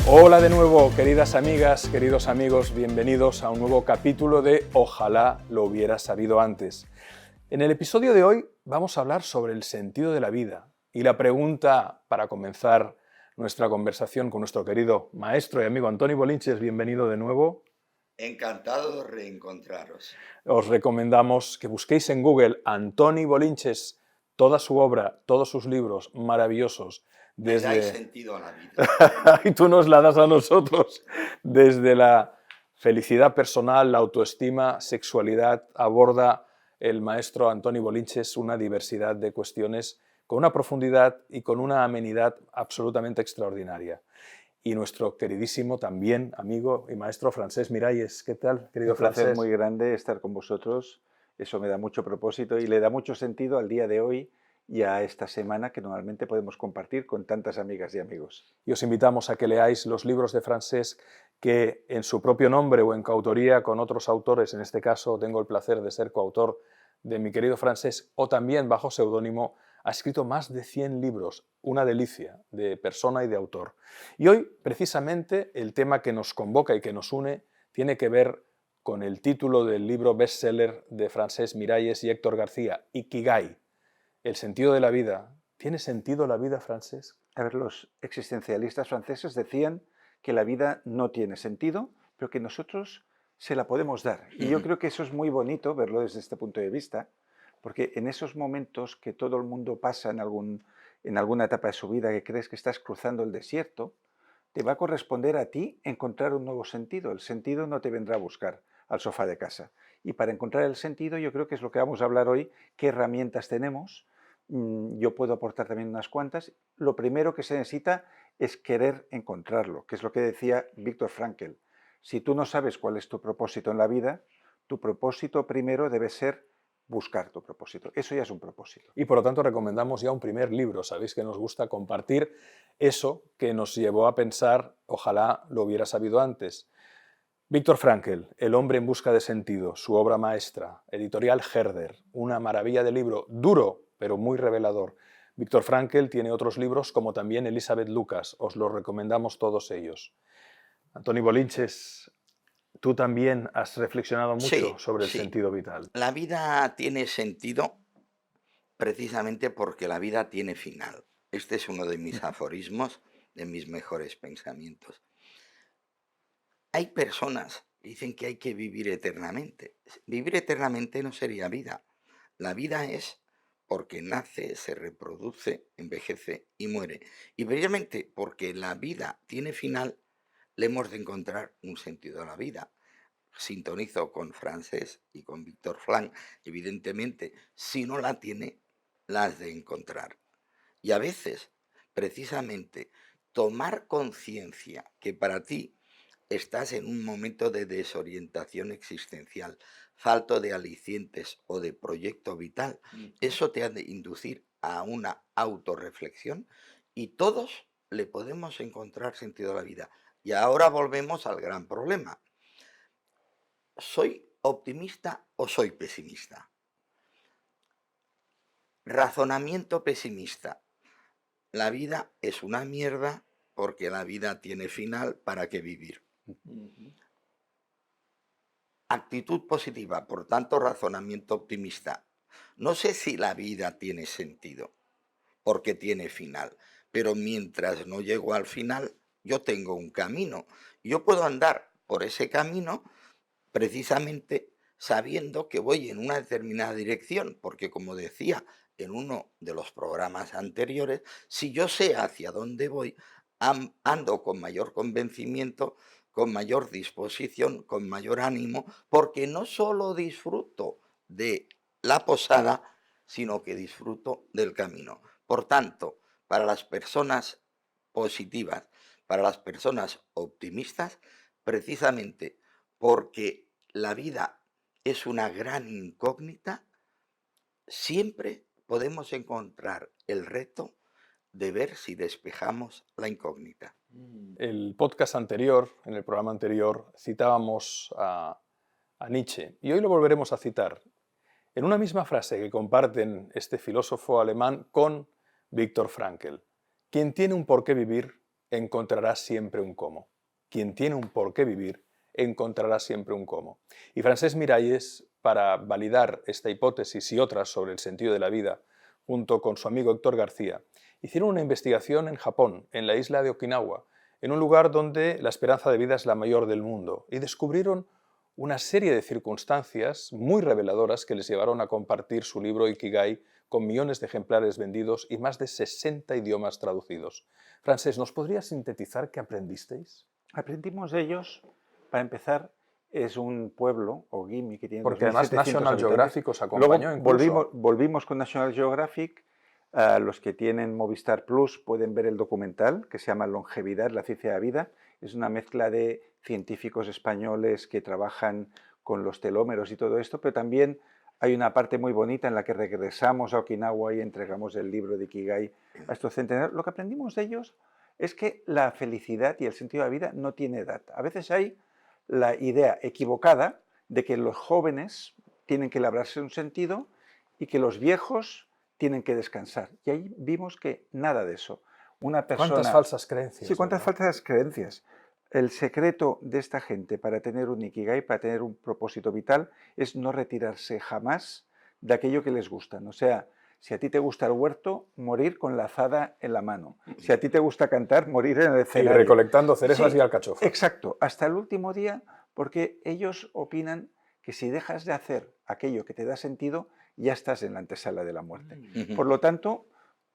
Hola de nuevo, queridas amigas, queridos amigos, bienvenidos a un nuevo capítulo de Ojalá lo hubiera sabido antes. En el episodio de hoy vamos a hablar sobre el sentido de la vida y la pregunta para comenzar nuestra conversación con nuestro querido maestro y amigo Antoni Bolinches, bienvenido de nuevo. Encantado de reencontraros. Os recomendamos que busquéis en Google Antoni Bolinches, toda su obra, todos sus libros maravillosos. Me dais sentido a la vida. Y tú nos la das a nosotros. Desde la felicidad personal, la autoestima, sexualidad, aborda el maestro Antoni Bolinches una diversidad de cuestiones con una profundidad y con una amenidad absolutamente extraordinaria. Y nuestro queridísimo también amigo y maestro Francesc Miralles. ¿Qué tal, querido Francesc? Un placer muy grande estar con vosotros. Eso me da mucho propósito y le da mucho sentido al día de hoy y a esta semana que normalmente podemos compartir con tantas amigas y amigos. Y os invitamos a que leáis los libros de Francesc, que en su propio nombre o en coautoría con otros autores, en este caso tengo el placer de ser coautor de mi querido Francesc, o también bajo seudónimo, ha escrito más de 100 libros, una delicia de persona y de autor. Y hoy, precisamente, el tema que nos convoca y que nos une tiene que ver con el título del libro bestseller de Francesc Miralles y Héctor García, Ikigai, el sentido de la vida. ¿Tiene sentido la vida, Francesc? A ver, los existencialistas franceses decían que la vida no tiene sentido, pero que nosotros se la podemos dar. Y yo creo que eso es muy bonito verlo desde este punto de vista, porque en esos momentos que todo el mundo pasa en alguna etapa de su vida, que crees que estás cruzando el desierto, te va a corresponder a ti encontrar un nuevo sentido. El sentido no te vendrá a buscar al sofá de casa. Y para encontrar el sentido, yo creo que es lo que vamos a hablar hoy, qué herramientas tenemos. Yo puedo aportar también unas cuantas. Lo primero que se necesita es querer encontrarlo, que es lo que decía Viktor Frankl. Si tú no sabes cuál es tu propósito en la vida, tu propósito primero debe ser buscar tu propósito. Eso ya es un propósito. Y por lo tanto recomendamos ya un primer libro. Sabéis que nos gusta compartir eso que nos llevó a pensar, ojalá lo hubiera sabido antes. Viktor Frankl, El hombre en busca de sentido, su obra maestra, editorial Herder, una maravilla de libro, duro, pero muy revelador. Viktor Frankl tiene otros libros como también Elizabeth Lucas, os los recomendamos todos ellos. Antoni Bolinches, tú también has reflexionado mucho sobre el sentido vital. La vida tiene sentido precisamente porque la vida tiene final. Este es uno de mis aforismos, de mis mejores pensamientos. Hay personas que dicen que hay que vivir eternamente. Vivir eternamente no sería vida. La vida es porque nace, se reproduce, envejece y muere. Y precisamente porque la vida tiene final, le hemos de encontrar un sentido a la vida. Sintonizo con Francesc y con Víctor Frank. Evidentemente, si no la tiene, la has de encontrar. Y a veces, precisamente, tomar conciencia que para ti estás en un momento de desorientación existencial, falto de alicientes o de proyecto vital, eso te ha de inducir a una autorreflexión y todos le podemos encontrar sentido a la vida. Y ahora volvemos al gran problema. ¿Soy optimista o soy pesimista? Razonamiento pesimista. La vida es una mierda porque la vida tiene final, ¿para qué vivir? Actitud positiva, por tanto, razonamiento optimista. No sé si la vida tiene sentido, porque tiene final, pero mientras no llego al final, yo tengo un camino. Yo puedo andar por ese camino precisamente sabiendo que voy en una determinada dirección, porque como decía en uno de los programas anteriores, si yo sé hacia dónde voy, ando con mayor convencimiento, con mayor disposición, con mayor ánimo, porque no solo disfruto de la posada, sino que disfruto del camino. Por tanto, para las personas positivas, para las personas optimistas, precisamente porque la vida es una gran incógnita, siempre podemos encontrar el reto de ver si despejamos la incógnita. El podcast anterior, en el programa anterior, citábamos a Nietzsche y hoy lo volveremos a citar en una misma frase que comparten este filósofo alemán con Viktor Frankl. Quien tiene un porqué vivir encontrará siempre un cómo. Quien tiene un por qué vivir, encontrará siempre un cómo. Y Francesc Miralles, para validar esta hipótesis y otras sobre el sentido de la vida, junto con su amigo Héctor García, hicieron una investigación en Japón, en la isla de Okinawa, en un lugar donde la esperanza de vida es la mayor del mundo, y descubrieron una serie de circunstancias muy reveladoras que les llevaron a compartir su libro Ikigai con millones de ejemplares vendidos y más de 60 idiomas traducidos. Francesc, ¿nos podrías sintetizar qué aprendisteis? Aprendimos de ellos, para empezar, es un pueblo, Ogimi, que tiene Porque además 2.700 National habitantes. Geographic os acompañó Luego incluso. volvimos con National Geographic. Los que tienen Movistar Plus pueden ver el documental que se llama Longevidad, la ciencia de la vida. Es una mezcla de científicos españoles que trabajan con los telómeros y todo esto, pero también hay una parte muy bonita en la que regresamos a Okinawa y entregamos el libro de Ikigai a estos centenarios. Lo que aprendimos de ellos es que la felicidad y el sentido de la vida no tiene edad. A veces hay la idea equivocada de que los jóvenes tienen que labrarse un sentido y que los viejos tienen que descansar. Y ahí vimos que nada de eso. Una persona... ¿Cuántas falsas creencias? Sí, cuántas ¿verdad? falsas creencias. El secreto de esta gente para tener un Ikigai, para tener un propósito vital, es no retirarse jamás de aquello que les gusta. O sea, si a ti te gusta el huerto, morir con la azada en la mano. Si a ti te gusta cantar, morir en el Y escenario. recolectando cerezas Sí, y alcachofas. exacto, hasta el último día, porque ellos opinan que si dejas de hacer aquello que te da sentido, ya estás en la antesala de la muerte. Por lo tanto,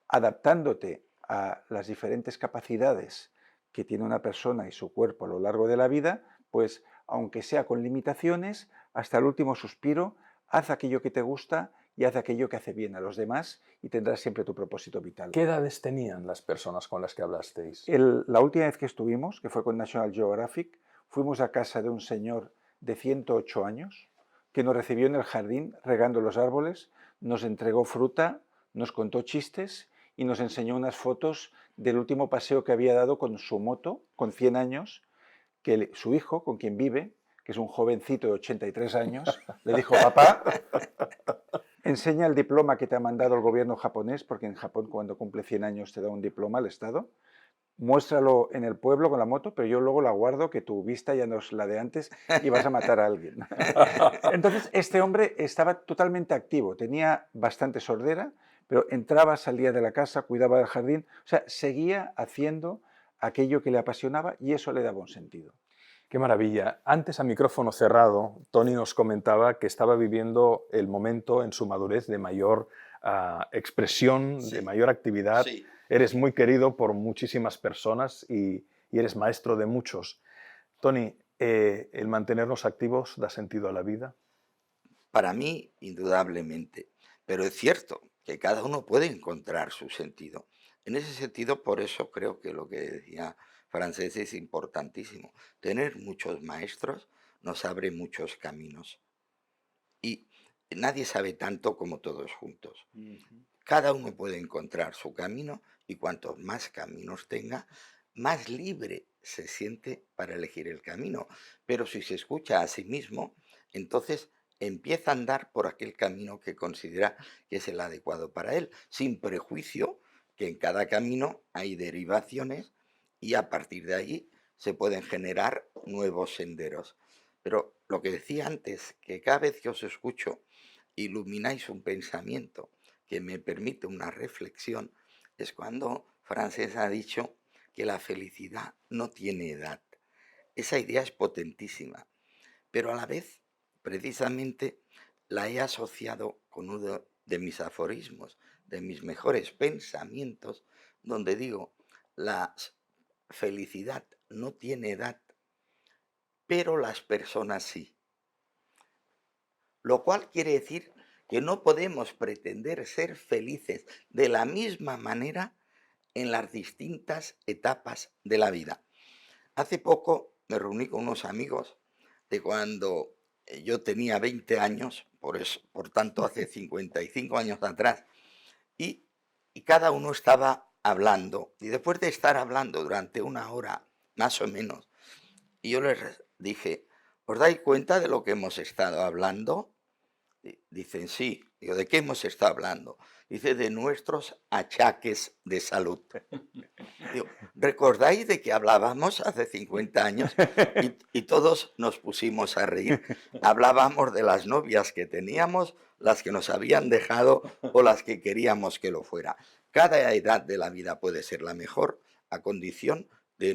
adaptándote a las diferentes capacidades que tiene una persona y su cuerpo a lo largo de la vida, pues aunque sea con limitaciones, hasta el último suspiro, haz aquello que te gusta y haz aquello que hace bien a los demás y tendrás siempre tu propósito vital. ¿Qué edades tenían las personas con las que hablasteis? La última vez que estuvimos, que fue con National Geographic, fuimos a casa de un señor de 108 años que nos recibió en el jardín regando los árboles, nos entregó fruta, nos contó chistes y nos enseñó unas fotos del último paseo que había dado con su moto, con 100 años, que su hijo, con quien vive, que es un jovencito de 83 años, le dijo: papá, enseña el diploma que te ha mandado el gobierno japonés, porque en Japón cuando cumple 100 años te da un diploma al Estado. Muéstralo en el pueblo con la moto, pero yo luego la guardo, que tu vista ya no es la de antes y vas a matar a alguien. Entonces, este hombre estaba totalmente activo, tenía bastante sordera, pero entraba, salía de la casa, cuidaba del jardín, o sea, seguía haciendo aquello que le apasionaba y eso le daba un sentido. Qué maravilla. Antes, a micrófono cerrado, Tony nos comentaba que estaba viviendo el momento en su madurez de mayor expresión, Sí. de mayor actividad. Sí. Eres muy querido por muchísimas personas y eres maestro de muchos. Tony, ¿el mantenernos activos da sentido a la vida? Para mí, indudablemente. Pero es cierto que cada uno puede encontrar su sentido. En ese sentido, por eso creo que lo que decía Francés es importantísimo. Tener muchos maestros nos abre muchos caminos. Y nadie sabe tanto como todos juntos. Cada uno puede encontrar su camino y cuantos más caminos tenga, más libre se siente para elegir el camino. Pero si se escucha a sí mismo, entonces empieza a andar por aquel camino que considera que es el adecuado para él, sin prejuicio que en cada camino hay derivaciones y a partir de ahí se pueden generar nuevos senderos. Pero lo que decía antes, que cada vez que os escucho ilumináis un pensamiento que me permite una reflexión, es cuando Francés ha dicho que la felicidad no tiene edad. Esa idea es potentísima, pero a la vez, precisamente, la he asociado con uno de mis aforismos, de mis mejores pensamientos, donde digo, la felicidad no tiene edad, pero las personas sí. Lo cual quiere decir que no podemos pretender ser felices de la misma manera en las distintas etapas de la vida. Hace poco me reuní con unos amigos de cuando yo tenía 20 años, por tanto hace 55 años atrás, y cada uno estaba hablando. Y después de estar hablando durante una hora, más o menos, y yo les dije: ¿os dais cuenta de lo que hemos estado hablando? Dicen: sí. Digo: ¿de qué hemos estado hablando? Dice: de nuestros achaques de salud. Digo, ¿Recordáis de que hablábamos hace 50 años y todos nos pusimos a reír? Hablábamos de las novias que teníamos, las que nos habían dejado o las que queríamos que lo fuera. Cada edad de la vida puede ser la mejor a condición de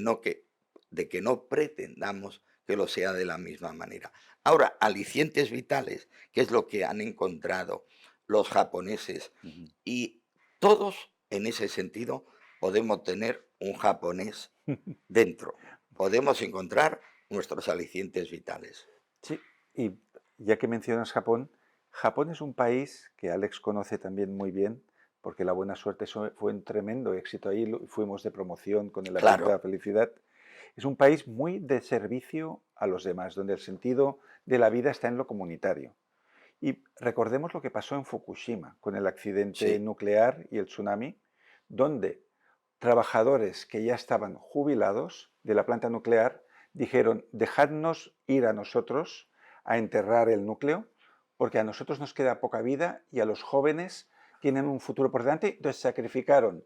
que no pretendamos que lo sea de la misma manera. Ahora, alicientes vitales, que es lo que han encontrado los japoneses, y todos en ese sentido podemos tener un japonés dentro. Podemos encontrar nuestros alicientes vitales. Sí, y ya que mencionas Japón, Japón es un país que Alex conoce también muy bien, porque la buena suerte fue un tremendo éxito ahí, fuimos de promoción con el Aviento de la Felicidad. Es un país muy de servicio a los demás, donde el sentido de la vida está en lo comunitario. Y recordemos lo que pasó en Fukushima con el accidente nuclear y el tsunami, donde trabajadores que ya estaban jubilados de la planta nuclear dijeron: dejadnos ir a nosotros a enterrar el núcleo, porque a nosotros nos queda poca vida y a los jóvenes tienen un futuro por delante. Entonces sacrificaron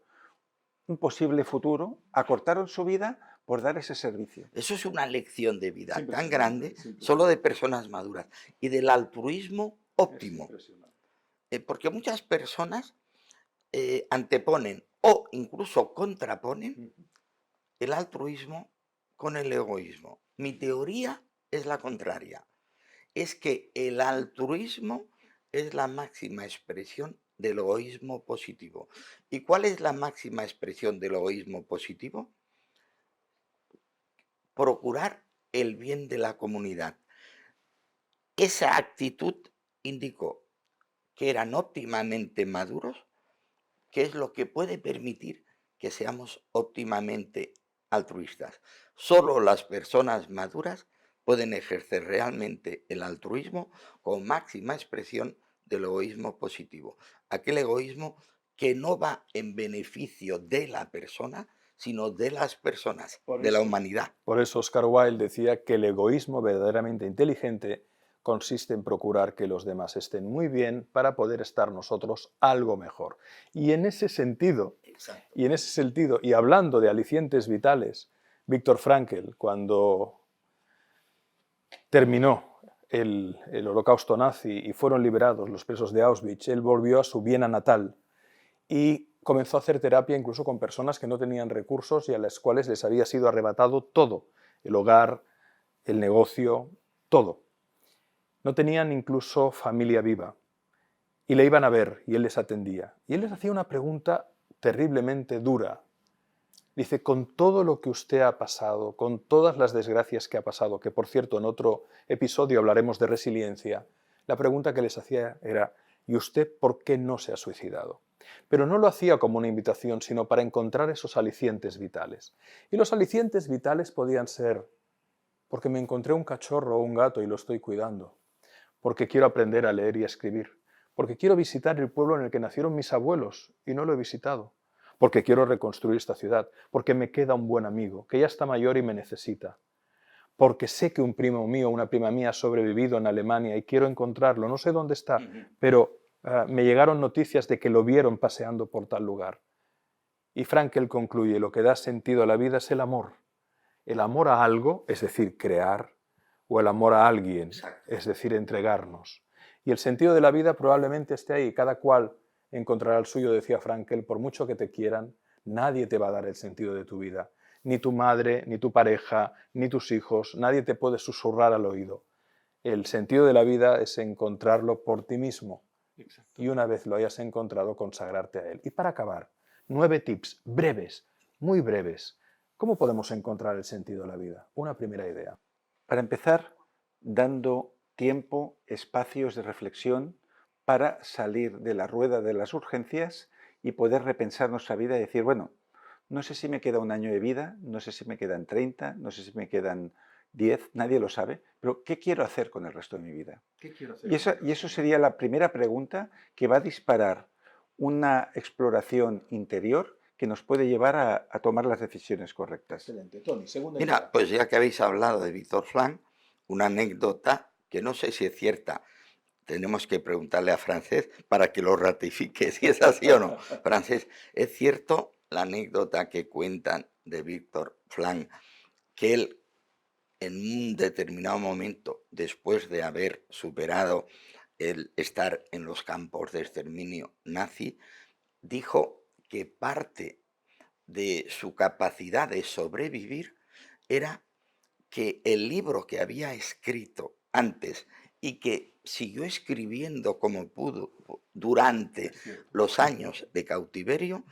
un posible futuro, acortaron su vida por dar ese servicio. Eso es una lección de vida tan grande, solo de personas maduras, y del altruismo óptimo. Porque muchas personas anteponen o incluso contraponen el altruismo con el egoísmo. Mi teoría es la contraria. Es que el altruismo es la máxima expresión del egoísmo positivo. ¿Y cuál es la máxima expresión del egoísmo positivo? Procurar el bien de la comunidad. Esa actitud indicó que eran óptimamente maduros, que es lo que puede permitir que seamos óptimamente altruistas. Solo las personas maduras pueden ejercer realmente el altruismo con máxima expresión del egoísmo positivo. Aquel egoísmo que no va en beneficio de la persona, sino de las personas, de la humanidad. Por eso Oscar Wilde decía que el egoísmo verdaderamente inteligente consiste en procurar que los demás estén muy bien para poder estar nosotros algo mejor. Y en ese sentido, y hablando de alicientes vitales, Viktor Frankl, cuando terminó el holocausto nazi y fueron liberados los presos de Auschwitz, él volvió a su Viena natal y comenzó a hacer terapia incluso con personas que no tenían recursos y a las cuales les había sido arrebatado todo, el hogar, el negocio, todo. No tenían incluso familia viva y le iban a ver y él les atendía. Y él les hacía una pregunta terriblemente dura. Dice: con todo lo que usted ha pasado, con todas las desgracias que ha pasado, que por cierto en otro episodio hablaremos de resiliencia, la pregunta que les hacía era: ¿y usted por qué no se ha suicidado? Pero no lo hacía como una invitación, sino para encontrar esos alicientes vitales. Y los alicientes vitales podían ser: porque me encontré un cachorro o un gato y lo estoy cuidando, porque quiero aprender a leer y a escribir, porque quiero visitar el pueblo en el que nacieron mis abuelos y no lo he visitado, porque quiero reconstruir esta ciudad, porque me queda un buen amigo, que ya está mayor y me necesita, porque sé que un primo mío, una prima mía ha sobrevivido en Alemania y quiero encontrarlo, no sé dónde está, pero me llegaron noticias de que lo vieron paseando por tal lugar. Y Frankl concluye: lo que da sentido a la vida es el amor a algo, es decir, crear, o el amor a alguien, es decir, entregarnos. Y el sentido de la vida probablemente esté ahí, cada cual encontrará el suyo, decía Frankl. Por mucho que te quieran, nadie te va a dar el sentido de tu vida. Ni tu madre, ni tu pareja, ni tus hijos, nadie te puede susurrar al oído. El sentido de la vida es encontrarlo por ti mismo. Exacto. Y una vez lo hayas encontrado, consagrarte a él. Y para acabar, 9 tips breves, muy breves. ¿Cómo podemos encontrar el sentido de la vida? Una primera idea. Para empezar, dando tiempo, espacios de reflexión para salir de la rueda de las urgencias y poder repensar nuestra vida y decir: bueno, no sé si me queda un año de vida, no sé si me quedan 30, no sé si me quedan 10, nadie lo sabe, pero ¿qué quiero hacer con el resto de mi vida? ¿Qué quiero hacer? Y eso sería la primera pregunta que va a disparar una exploración interior que nos puede llevar a tomar las decisiones correctas. Excelente. Tony, segunda Mira, idea. pues ya que habéis hablado de Viktor Frankl, una anécdota que no sé si es cierta, tenemos que preguntarle a Francés para que lo ratifique si es así o no. Francés, ¿es cierto la anécdota que cuentan de Víctor Frank, que él en un determinado momento, después de haber superado el estar en los campos de exterminio nazi, dijo que parte de su capacidad de sobrevivir era que el libro que había escrito antes y que siguió escribiendo como pudo durante los años de cautiverio,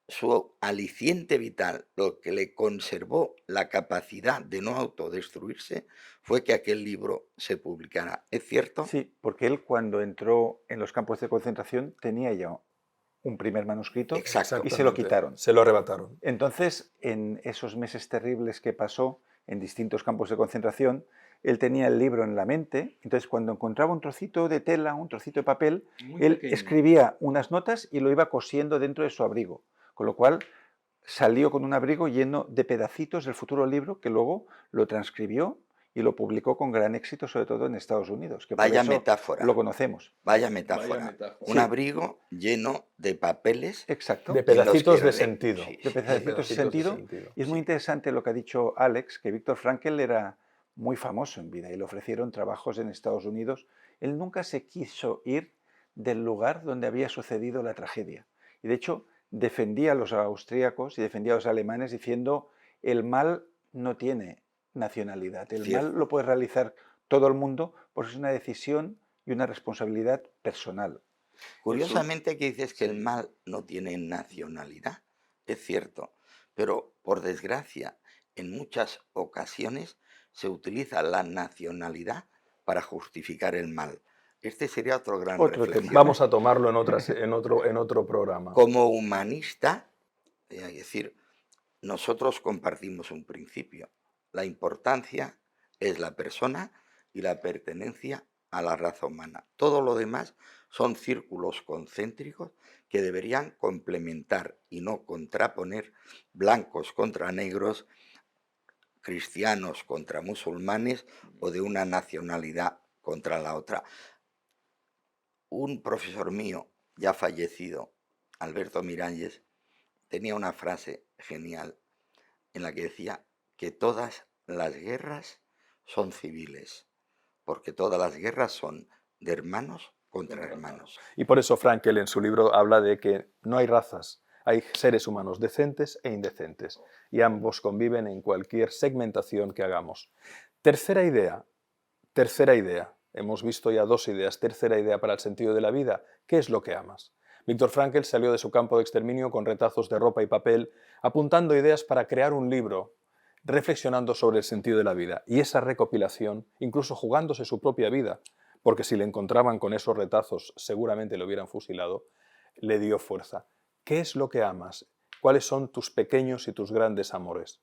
su aliciente vital, lo que le conservó la capacidad de no autodestruirse, fue que aquel libro se publicara. ¿Es cierto? Sí, porque él cuando entró en los campos de concentración tenía ya un primer manuscrito Exacto. y se lo Exactamente. quitaron. Se lo arrebataron. Entonces, en esos meses terribles que pasó en distintos campos de concentración, él tenía el libro en la mente, entonces cuando encontraba un trocito de tela, un trocito de papel, él escribía unas notas y lo iba cosiendo dentro de su abrigo, con lo cual salió con un abrigo lleno de pedacitos del futuro libro que luego lo transcribió y lo publicó con gran éxito, sobre todo en Estados Unidos, que por Vaya eso metáfora. lo conocemos. Vaya metáfora. Vaya metáfora. Un Sí. abrigo lleno de papeles. Exacto. De en los pedacitos que de re- sentido. sí, De sí, pedacitos de sentido. Y es muy sí. interesante lo que ha dicho Alex, que Víctor Frankl era muy famoso en vida y le ofrecieron trabajos en Estados Unidos. Él nunca se quiso ir del lugar donde había sucedido la tragedia. Y de hecho defendía a los austríacos y defendía a los alemanes diciendo el mal no tiene nacionalidad, el Cierto. mal lo puede realizar todo el mundo porque es una decisión y una responsabilidad personal. Curiosamente que dices que el mal no tiene nacionalidad, es cierto, pero por desgracia en muchas ocasiones se utiliza la nacionalidad para justificar el mal. Este sería otro gran Otro tema. reflexión. Vamos a tomarlo en otro programa. Como humanista, es decir, nosotros compartimos un principio. La importancia es la persona y la pertenencia a la raza humana. Todo lo demás son círculos concéntricos que deberían complementar y no contraponer blancos contra negros, cristianos contra musulmanes o de una nacionalidad contra la otra. Un profesor mío, ya fallecido, Alberto Miralles, tenía una frase genial en la que decía que todas las guerras son civiles, porque todas las guerras son de hermanos contra hermanos. Y por eso Frankl en su libro habla de que no hay razas, hay seres humanos decentes e indecentes, y ambos conviven en cualquier segmentación que hagamos. Tercera idea. Hemos visto ya dos ideas. Tercera idea para el sentido de la vida. ¿Qué es lo que amas? Víctor Frankl salió de su campo de exterminio con retazos de ropa y papel, apuntando ideas para crear un libro, reflexionando sobre el sentido de la vida. Y esa recopilación, incluso jugándose su propia vida, porque si le encontraban con esos retazos seguramente lo hubieran fusilado, le dio fuerza. ¿Qué es lo que amas? ¿Cuáles son tus pequeños y tus grandes amores?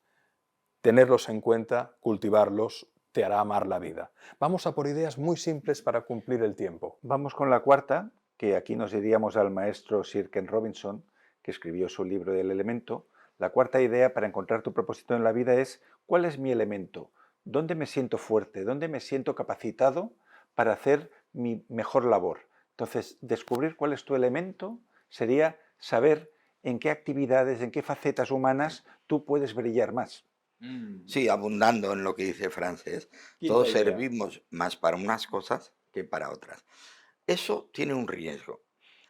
Tenerlos en cuenta, cultivarlos, te hará amar la vida. Vamos a por ideas muy simples para cumplir el tiempo. Vamos con la cuarta, que aquí nos iríamos al maestro Sir Ken Robinson, que escribió su libro del elemento. La cuarta idea para encontrar tu propósito en la vida es ¿cuál es mi elemento? ¿Dónde me siento fuerte? ¿Dónde me siento capacitado para hacer mi mejor labor? Entonces, descubrir cuál es tu elemento sería saber en qué actividades, en qué facetas humanas tú puedes brillar más. Sí, abundando en lo que dice Francés, todos servimos más para unas cosas que para otras. Eso tiene un riesgo,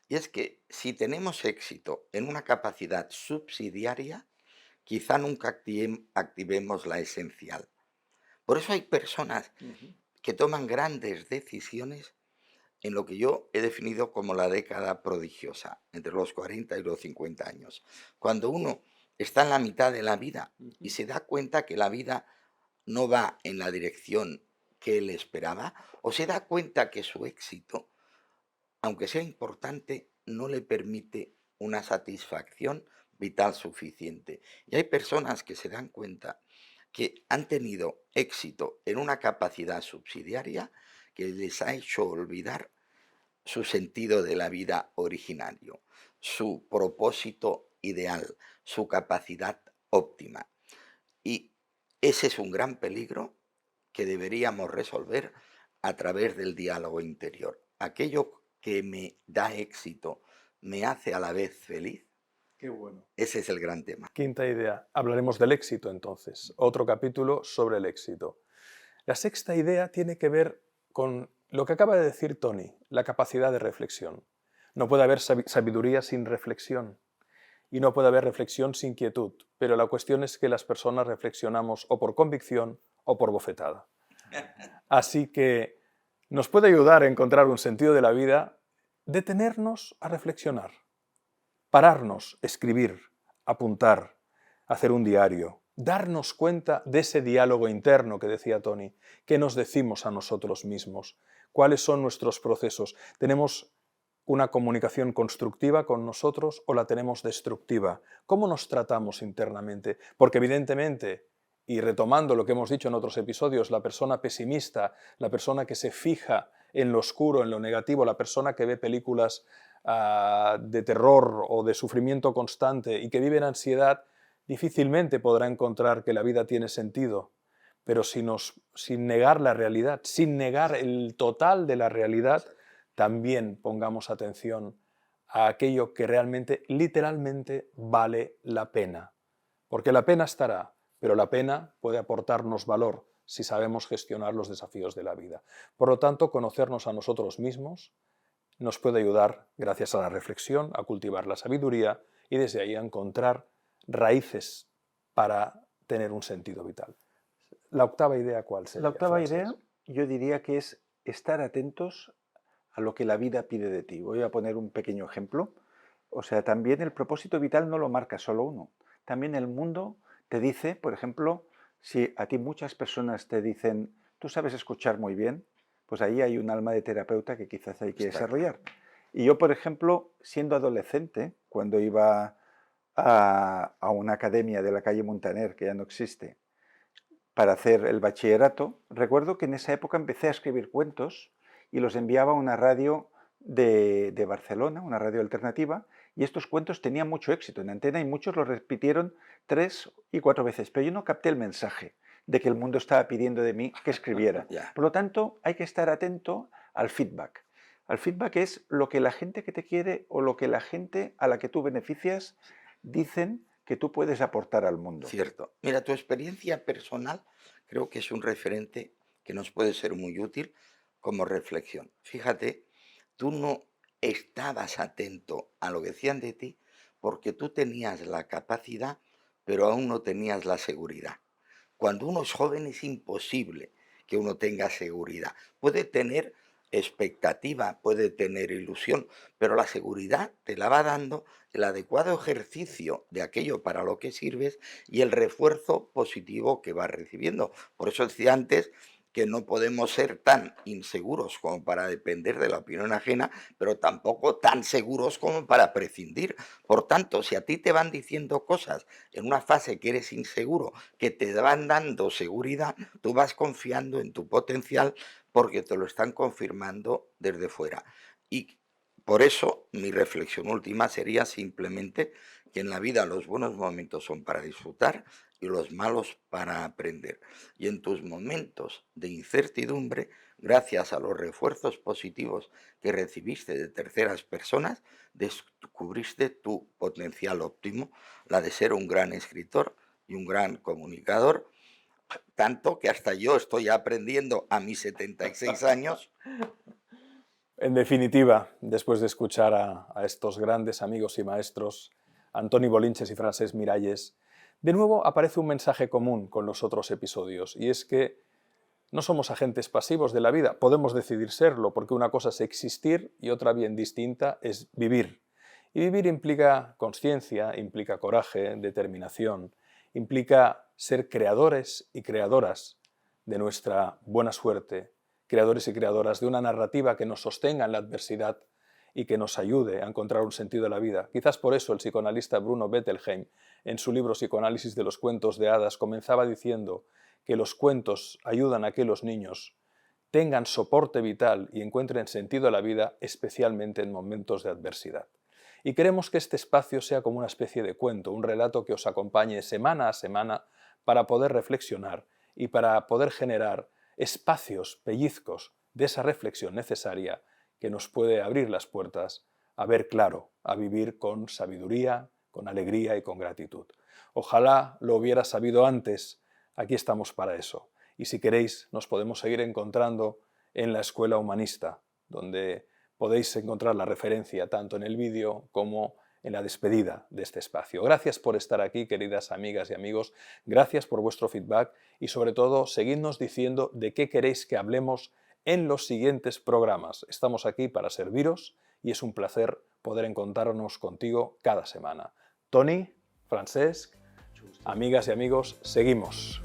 y es que si tenemos éxito en una capacidad subsidiaria, quizá nunca activemos la esencial. Por eso hay personas que toman grandes decisiones en lo que yo he definido como la década prodigiosa, entre los 40 y los 50 años. Cuando uno está en la mitad de la vida y se da cuenta que la vida no va en la dirección que él esperaba, o se da cuenta que su éxito, aunque sea importante, no le permite una satisfacción vital suficiente. Y hay personas que se dan cuenta que han tenido éxito en una capacidad subsidiaria que les ha hecho olvidar su sentido de la vida originario, su propósito ideal, su capacidad óptima. Y ese es un gran peligro que deberíamos resolver a través del diálogo interior. Aquello que me da éxito me hace a la vez feliz. Qué bueno. Ese es el gran tema. Quinta idea. Hablaremos del éxito entonces. Otro capítulo sobre el éxito. La sexta idea tiene que ver con lo que acaba de decir Tony, la capacidad de reflexión. No puede haber sabiduría sin reflexión y no puede haber reflexión sin quietud, pero la cuestión es que las personas reflexionamos o por convicción o por bofetada. Así que nos puede ayudar a encontrar un sentido de la vida detenernos a reflexionar, pararnos, escribir, apuntar, hacer un diario, darnos cuenta de ese diálogo interno que decía Tony, qué nos decimos a nosotros mismos, cuáles son nuestros procesos. ¿Tenemos una comunicación constructiva con nosotros o la tenemos destructiva? ¿Cómo nos tratamos internamente? Porque evidentemente, y retomando lo que hemos dicho en otros episodios, la persona pesimista, la persona que se fija en lo oscuro, en lo negativo, la persona que ve películas de terror o de sufrimiento constante y que vive en ansiedad, difícilmente podrá encontrar que la vida tiene sentido. Pero sin negar la realidad, sin negar el total de la realidad, también pongamos atención a aquello que realmente, literalmente, vale la pena. Porque la pena estará, pero la pena puede aportarnos valor si sabemos gestionar los desafíos de la vida. Por lo tanto, conocernos a nosotros mismos nos puede ayudar, gracias a la reflexión, a cultivar la sabiduría y desde ahí a encontrar raíces para tener un sentido vital. La octava idea, ¿cuál sería? La octava Francesc? idea, yo diría que es estar atentos a lo que la vida pide de ti. Voy a poner un pequeño ejemplo. O sea, también el propósito vital no lo marca solo uno. También el mundo te dice, por ejemplo, si a ti muchas personas te dicen, tú sabes escuchar muy bien, pues ahí hay un alma de terapeuta que quizás hay que desarrollar. Y yo, por ejemplo, siendo adolescente, cuando iba a una academia de la calle Montaner, que ya no existe, para hacer el bachillerato, recuerdo que en esa época empecé a escribir cuentos y los enviaba a una radio de Barcelona, una radio alternativa, y estos cuentos tenían mucho éxito en antena y muchos los repitieron 3 y 4 veces, pero yo no capté el mensaje de que el mundo estaba pidiendo de mí que escribiera. Por lo tanto, hay que estar atento al feedback. Al feedback es lo que la gente que te quiere o lo que la gente a la que tú beneficias dicen que tú puedes aportar al mundo. Cierto. Mira, tu experiencia personal creo que es un referente que nos puede ser muy útil como reflexión. Fíjate, tú no estabas atento a lo que decían de ti porque tú tenías la capacidad, pero aún no tenías la seguridad. Cuando uno es joven es imposible que uno tenga seguridad. Puede tener expectativa, puede tener ilusión, pero la seguridad te la va dando el adecuado ejercicio de aquello para lo que sirves y el refuerzo positivo que vas recibiendo. Por eso decía antes que no podemos ser tan inseguros como para depender de la opinión ajena, pero tampoco tan seguros como para prescindir. Por tanto, si a ti te van diciendo cosas en una fase que eres inseguro, que te van dando seguridad, tú vas confiando en tu potencial porque te lo están confirmando desde fuera. Y por eso mi reflexión última sería simplemente que en la vida los buenos momentos son para disfrutar y los malos para aprender. Y en tus momentos de incertidumbre, gracias a los refuerzos positivos que recibiste de terceras personas, descubriste tu potencial óptimo, la de ser un gran escritor y un gran comunicador, tanto que hasta yo estoy aprendiendo a mis 76 años. En definitiva, después de escuchar a estos grandes amigos y maestros, Antoni Bolinches y Francesc Miralles, de nuevo aparece un mensaje común con los otros episodios, y es que no somos agentes pasivos de la vida, podemos decidir serlo, porque una cosa es existir y otra bien distinta es vivir. Y vivir implica consciencia, implica coraje, determinación, implica ser creadores y creadoras de nuestra buena suerte, creadores y creadoras de una narrativa que nos sostenga en la adversidad y que nos ayude a encontrar un sentido de la vida. Quizás por eso el psicoanalista Bruno Bettelheim, en su libro Psicoanálisis de los cuentos de hadas, comenzaba diciendo que los cuentos ayudan a que los niños tengan soporte vital y encuentren sentido a la vida, especialmente en momentos de adversidad. Y queremos que este espacio sea como una especie de cuento, un relato que os acompañe semana a semana para poder reflexionar y para poder generar espacios, pellizcos de esa reflexión necesaria que nos puede abrir las puertas a ver claro, a vivir con sabiduría, con alegría y con gratitud. Ojalá lo hubiera sabido antes, aquí estamos para eso. Y si queréis, nos podemos seguir encontrando en la Escuela Humanista, donde podéis encontrar la referencia tanto en el vídeo como en la despedida de este espacio. Gracias por estar aquí, queridas amigas y amigos. Gracias por vuestro feedback y, sobre todo, seguidnos diciendo de qué queréis que hablemos en los siguientes programas. Estamos aquí para serviros y es un placer poder encontrarnos contigo cada semana. Toni, Francesc, amigas y amigos, seguimos.